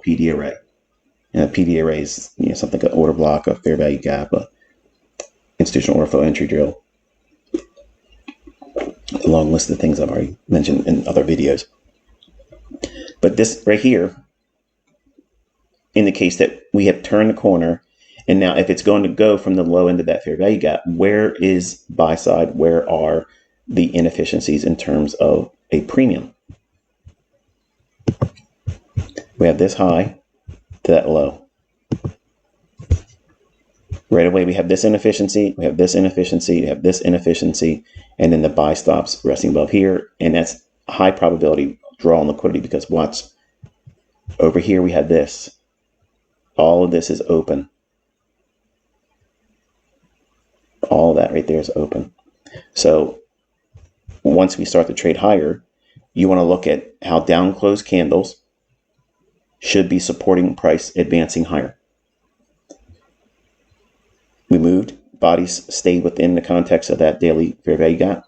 PD array. And a PD array is something like an order block, a fair value gap, a institutional order flow entry drill. A long list of things I've already mentioned in other videos. But this right here indicates that we have turned the corner. And now if it's going to go from the low end of that fair value gap, where is buy side? Where are the inefficiencies in terms of a premium? We have this high to that low. Right away, we have this inefficiency, we have this inefficiency, we have this inefficiency, and then the buy stops resting above here. And that's high probability draw on liquidity, because watch, over here we have this. All of this is open. All of that right there is open. So once we start to trade higher, you want to look at how down closed candles should be supporting price advancing higher. We moved, bodies stayed within the context of that daily fair value gap.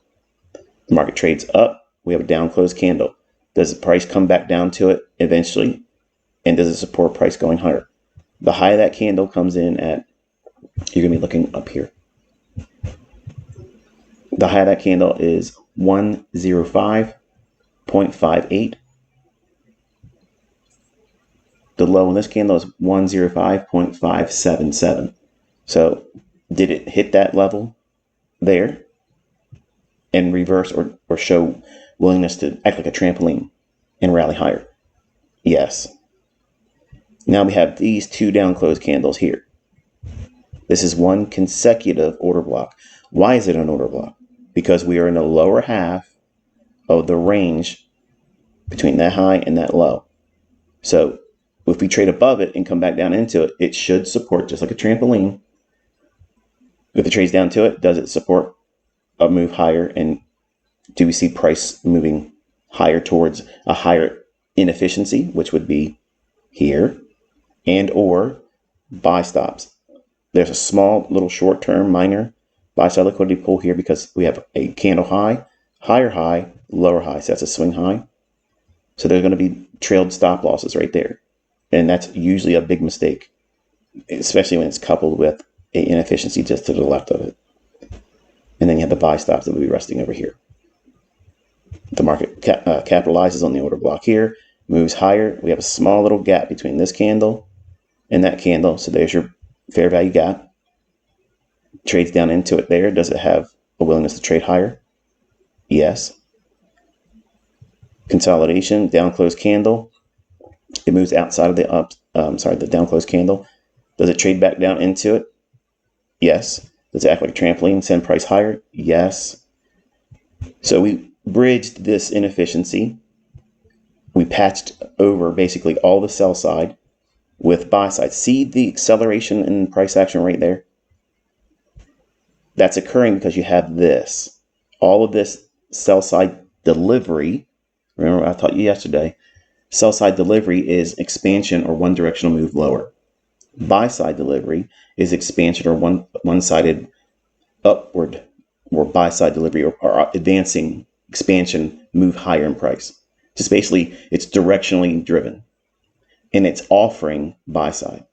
The market trades up, we have a down closed candle. Does the price come back down to it eventually? And does it support price going higher? The high of that candle comes in at, you're going to be looking up here. The high of that candle is 105.58. The low in this candle is 105.577. So did it hit that level there and reverse or show willingness to act like a trampoline and rally higher? Yes. Now we have these two down closed candles here. This is one consecutive order block. Why is it an order block? Because we are in the lower half of the range between that high and that low. So if we trade above it and come back down into it, it should support just like a trampoline. If it trades down to it, does it support a move higher? And do we see price moving higher towards a higher inefficiency, which would be here, and or buy stops? There's a small little short-term minor buy side liquidity pull here because we have a candle high, higher high, lower high. So that's a swing high. So there's going to be trailed stop losses right there. And that's usually a big mistake, especially when it's coupled with an inefficiency just to the left of it. And then you have the buy stops that will be resting over here. The market capitalizes on the order block here, moves higher. We have a small little gap between this candle and that candle. So there's your fair value gap. Trades down into it there. Does it have a willingness to trade higher? Yes. Consolidation, down closed candle. It moves outside of the down closed candle. Does it trade back down into it? Yes. Does it act like a trampoline, send price higher? Yes. So we bridged this inefficiency. We patched over basically all the sell side with buy side. See the acceleration in price action right there? That's occurring because you have this. All of this sell side delivery. Remember I taught you yesterday. Sell side delivery is expansion or one directional move lower. Buy side delivery is expansion or one-sided upward, or buy side delivery or advancing expansion move higher in price. Just basically it's directionally driven and it's offering buy side.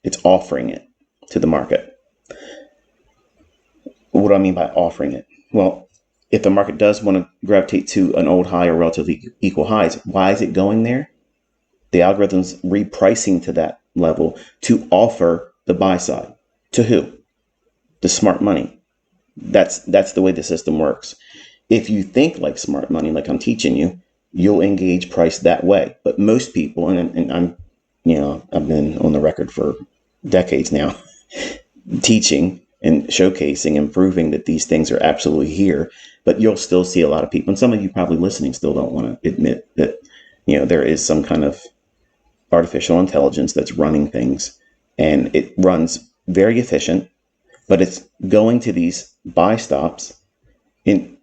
It's offering it to the market. What do I mean by offering it? Well, if the market does want to gravitate to an old high or relatively equal highs, why is it going there? The algorithm's repricing to that level to offer the buy side. To who? The smart money. That's the way the system works. If you think like smart money, like I'm teaching you, you'll engage price that way. But most people, and I'm, I've been on the record for decades now, teaching and showcasing and proving that these things are absolutely here. But you'll still see a lot of people, and some of you probably listening still don't want to admit that, there is some kind of artificial intelligence that's running things, and it runs very efficient, but it's going to these buy stops in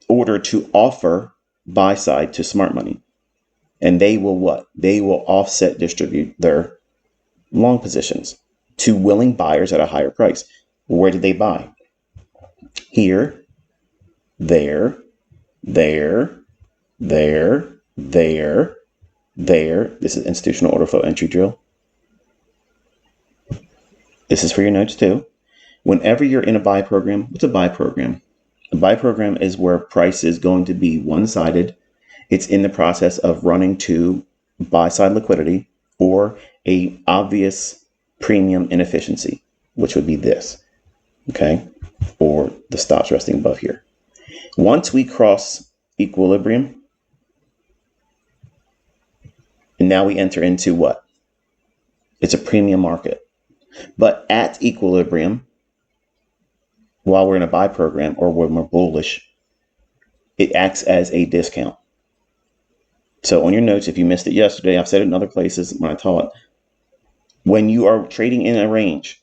order to offer buy side to smart money. And they will what? They will offset distribute their long positions to willing buyers at a higher price. Where did they buy? Here, there, there, there, there, There, this is institutional order flow entry drill. This is for your notes too. Whenever you're in a buy program, what's a buy program? A buy program is where price is going to be one-sided. It's in the process of running to buy-side liquidity or a obvious premium inefficiency, which would be this, okay? Or the stops resting above here. Once we cross equilibrium, and now we enter into what? It's a premium market. But at equilibrium, while we're in a buy program or when we're bullish, it acts as a discount. So on your notes, if you missed it yesterday, I've said it in other places when I taught, when you are trading in a range,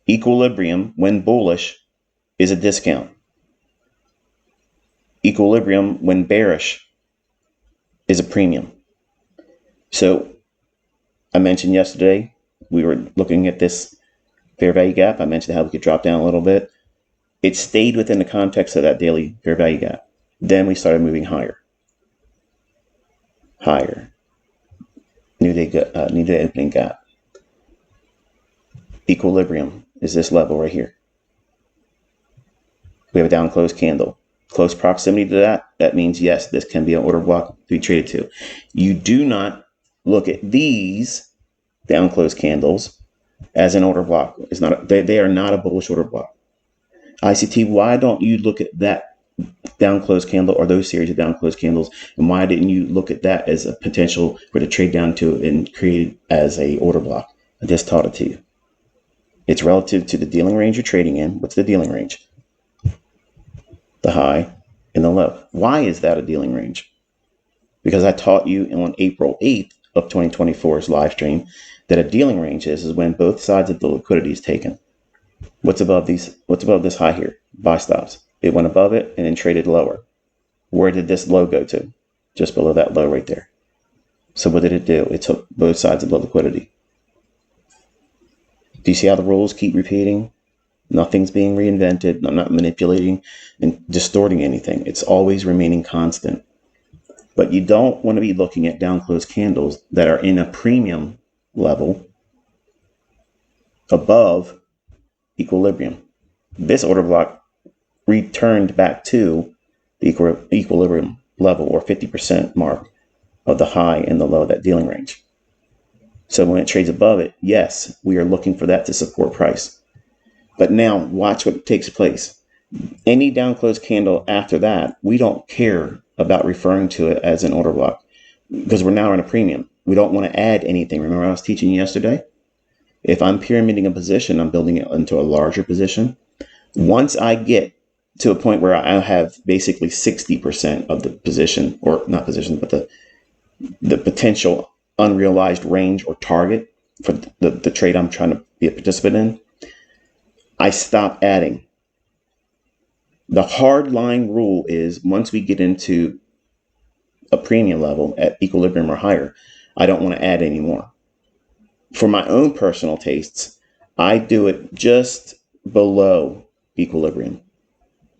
equilibrium, when bullish, is a discount. Equilibrium, when bearish, is a premium. So I mentioned yesterday, we were looking at this fair value gap. I mentioned how we could drop down a little bit. It stayed within the context of that daily fair value gap. Then we started moving higher. Higher. New day opening gap. Equilibrium is this level right here. We have a down close candle. Close proximity to that, that means yes, this can be an order block to be traded to. You do not look at these down close candles as an order block. It's not. They are not a bullish order block. ICT, why don't you look at that down close candle or those series of down close candles, and why didn't you look at that as a potential for the trade down to and create it as a order block? I just taught it to you. It's relative to the dealing range you're trading in. What's the dealing range? The high and the low. Why is that a dealing range? Because I taught you on April 8th of 2024's live stream that a dealing range is when both sides of the liquidity is taken. What's above this high here? Buy stops. It went above it and then traded lower. Where did this low go to? Just below that low right there. So what did it do? It took both sides of the liquidity. Do you see how the rules keep repeating? Nothing's being reinvented. I'm not manipulating and distorting anything. It's always remaining constant. But you don't want to be looking at down close candles that are in a premium level above equilibrium. This order block returned back to the equilibrium level or 50% mark of the high and the low of that dealing range. So when it trades above it, yes, we are looking for that to support price. But now watch what takes place. Any down close candle after that, we don't care about referring to it as an order block because we're now in a premium. We don't want to add anything. Remember I was teaching you yesterday? If I'm pyramiding a position, I'm building it into a larger position. Once I get to a point where I have basically 60% of the position, or not position, but the potential unrealized range or target for the trade I'm trying to be a participant in, I stop adding. The hard line rule is once we get into a premium level at equilibrium or higher, I don't want to add anymore. For my own personal tastes, I do it just below equilibrium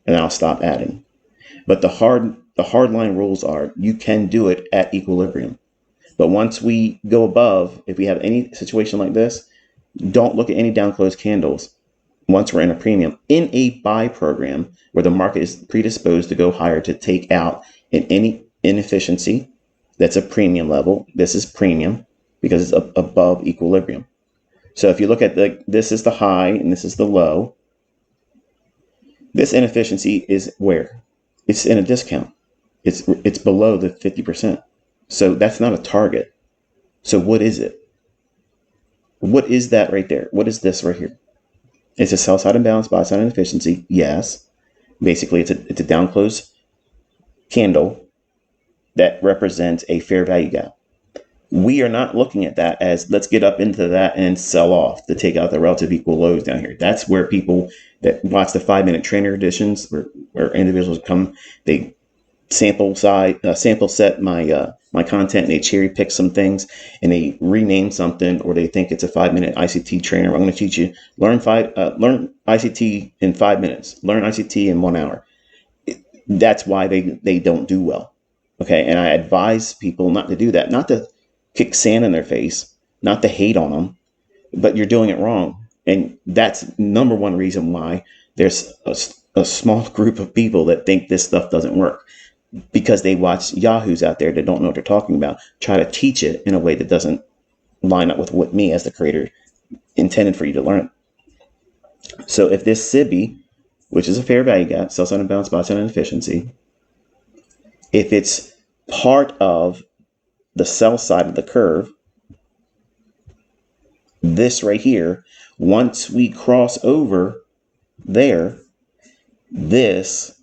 and I'll stop adding. But the hard line rules are you can do it at equilibrium. But once we go above, if we have any situation like this, don't look at any down close candles. Once we're in a premium, in a buy program where the market is predisposed to go higher to take out any inefficiency, that's a premium level. This is premium because it's above equilibrium. So if you look at this is the high and this is the low. This inefficiency is where? It's in a discount. It's below the 50%. So that's not a target. So what is it? What is that right there? What is this right here? It's a sell side imbalance, buy side inefficiency. Yes. Basically, it's a down close candle that represents a fair value gap. We are not looking at that as let's get up into that and sell off to take out the relative equal lows down here. That's where people that watch the 5-minute trainer editions where individuals come, they sample set my content and they cherry pick some things and they rename something or they think it's a 5-minute ICT trainer. I'm going to teach you learn ICT in 5 minutes, learn ICT in 1 hour. That's why they don't do well Okay. And I advise people not to do that, not to kick sand in their face, not to hate on them, but you're doing it wrong. And that's number one reason why there's a small group of people that think this stuff doesn't work, because they watch yahoos out there that don't know what they're talking about, try to teach it in a way that doesn't line up with what me as the creator intended for you to learn. So if this SIBI, which is a fair value gap, sell side imbalance, buy side inefficiency, if it's part of the sell side of the curve, this right here, once we cross over there, this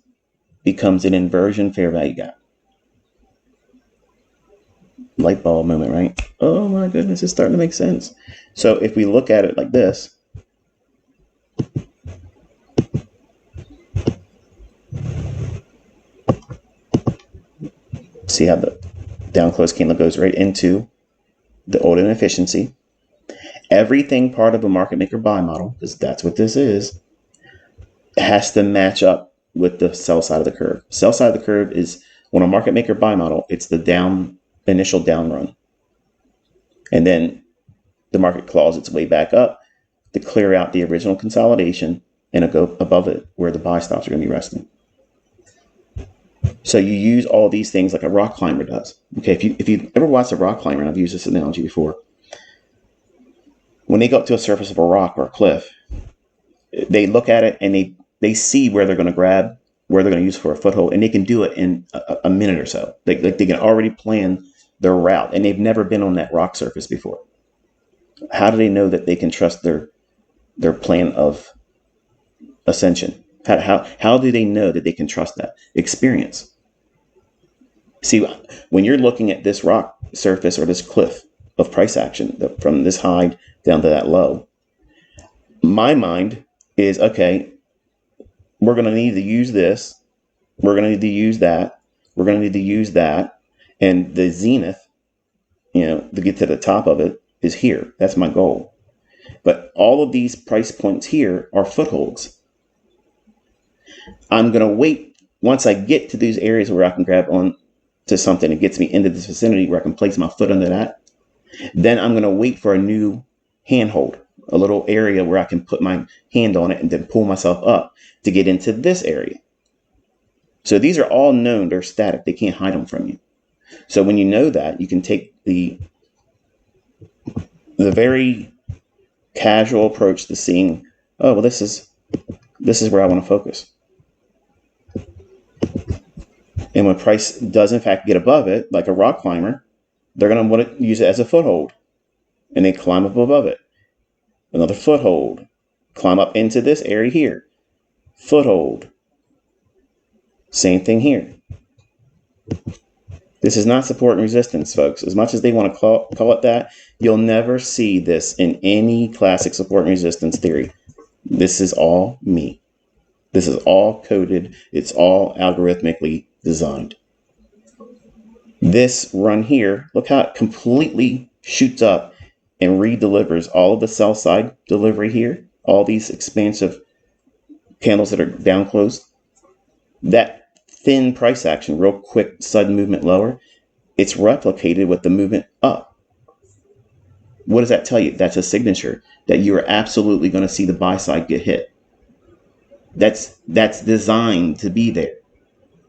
becomes an inversion fair value gap. Light bulb moment, right? Oh my goodness, it's starting to make sense. So if we look at it like this, see how the down close candle goes right into the old inefficiency. Everything part of a market maker buy model, because that's what this is, has to match up with the sell side of the curve. Sell side of the curve is, when a market maker buy model, it's the initial down run. And then the market claws its way back up to clear out the original consolidation and go above it where the buy stops are going to be resting. So you use all these things like a rock climber does. Okay, if you ever watched a rock climber, and I've used this analogy before, when they go up to a surface of a rock or a cliff, they look at it and they see where they're going to grab, where they're going to use for a foothold, and they can do it in a minute or so. They can already plan their route, and they've never been on that rock surface before. How do they know that they can trust their plan of ascension? How do they know that they can trust that? Experience. See, when you're looking at this rock surface or this cliff of price action from this high down to that low, my mind is, okay, we're going to need to use this. We're going to need to use that. We're going to need to use that. And the zenith, to get to the top of it is here. That's my goal. But all of these price points here are footholds. I'm going to wait once I get to these areas where I can grab on to something that gets me into this vicinity where I can place my foot under that. Then I'm going to wait for a new handhold, a little area where I can put my hand on it and then pull myself up to get into this area. So these are all known. They're static. They can't hide them from you. So when you know that, you can take the very casual approach to seeing, oh, well, this is where I want to focus. And when price does in fact get above it, like a rock climber, they're going to want to use it as a foothold. And they climb up above it. Another foothold. Climb up into this area here. Foothold. Same thing here. This is not support and resistance, folks. As much as they want to call it that, you'll never see this in any classic support and resistance theory. This is all me. This is all coded. It's all algorithmically designed. This run here, look how it completely shoots up and re-delivers all of the sell side delivery here. All these expansive candles that are down closed. That thin price action, real quick, sudden movement lower, it's replicated with the movement up. What does that tell you? That's a signature that you are absolutely going to see the buy side get hit. That's designed to be there.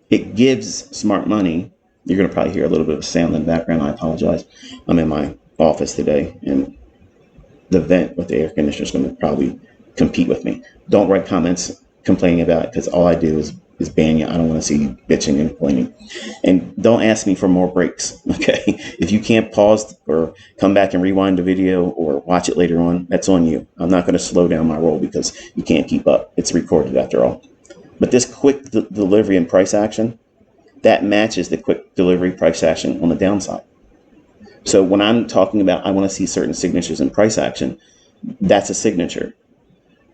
It gives smart money. You're going to probably hear a little bit of sound in the background. I apologize. I'm in my office today, and the vent with the air conditioner is going to probably compete with me. Don't write comments complaining about it, because all I do is ban you. I don't want to see you bitching and complaining. And don't ask me for more breaks, okay? If you can't pause or come back and rewind the video or watch it later on, that's on you. I'm not going to slow down my roll because you can't keep up. It's recorded after all. But this quick delivery and price action, that matches the quick delivery price action on the downside. So when I'm talking about I want to see certain signatures in price action, that's a signature.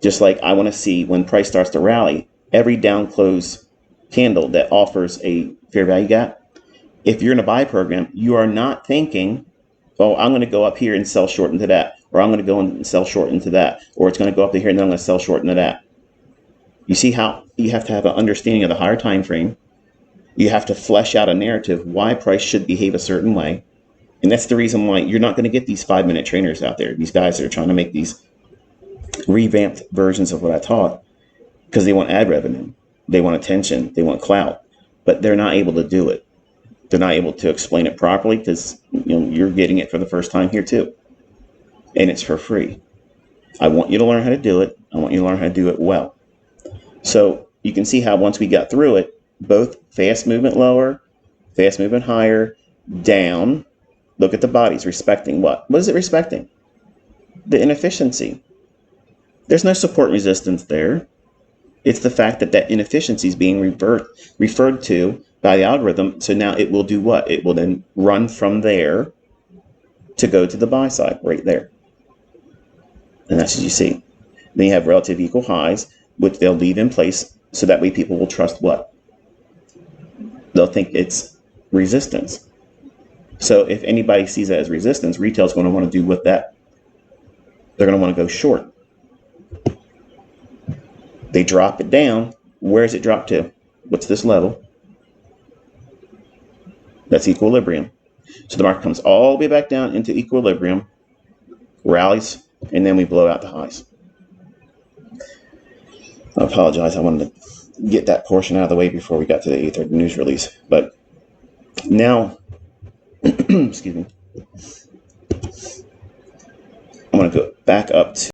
Just like I want to see when price starts to rally, every down close candle that offers a fair value gap. If you're in a buy program, you are not thinking, oh, I'm going to go up here and sell short into that, or I'm going to go and sell short into that, or it's going to go up to here and then I'm going to sell short into that. You see how you have to have an understanding of the higher time frame. You have to flesh out a narrative why price should behave a certain way. And that's the reason why you're not going to get these 5-minute trainers out there. These guys that are trying to make these revamped versions of what I taught because they want ad revenue. They want attention. They want clout. But they're not able to do it. They're not able to explain it properly because you're getting it for the first time here too. And it's for free. I want you to learn how to do it. I want you to learn how to do it well. So you can see how once we got through it, both fast movement lower, fast movement higher, down. Look at the bodies respecting what? What is it respecting? The inefficiency. There's no support resistance there. It's the fact that that inefficiency is being referred to by the algorithm. So now it will do what? It will then run from there to go to the buy side right there. And that's what you see. Then you have relative equal highs, which they'll leave in place so that way people will trust what? They'll think it's resistance. So if anybody sees that as resistance, retail is going to want to do with that. They're going to want to go short. They drop it down. Where does it drop to? What's this level? That's equilibrium. So the market comes all the way back down into equilibrium, rallies, and then we blow out the highs. I apologize. I wanted to get that portion out of the way before we got to the 8:30 news release. But now, excuse me, I'm going to go back up to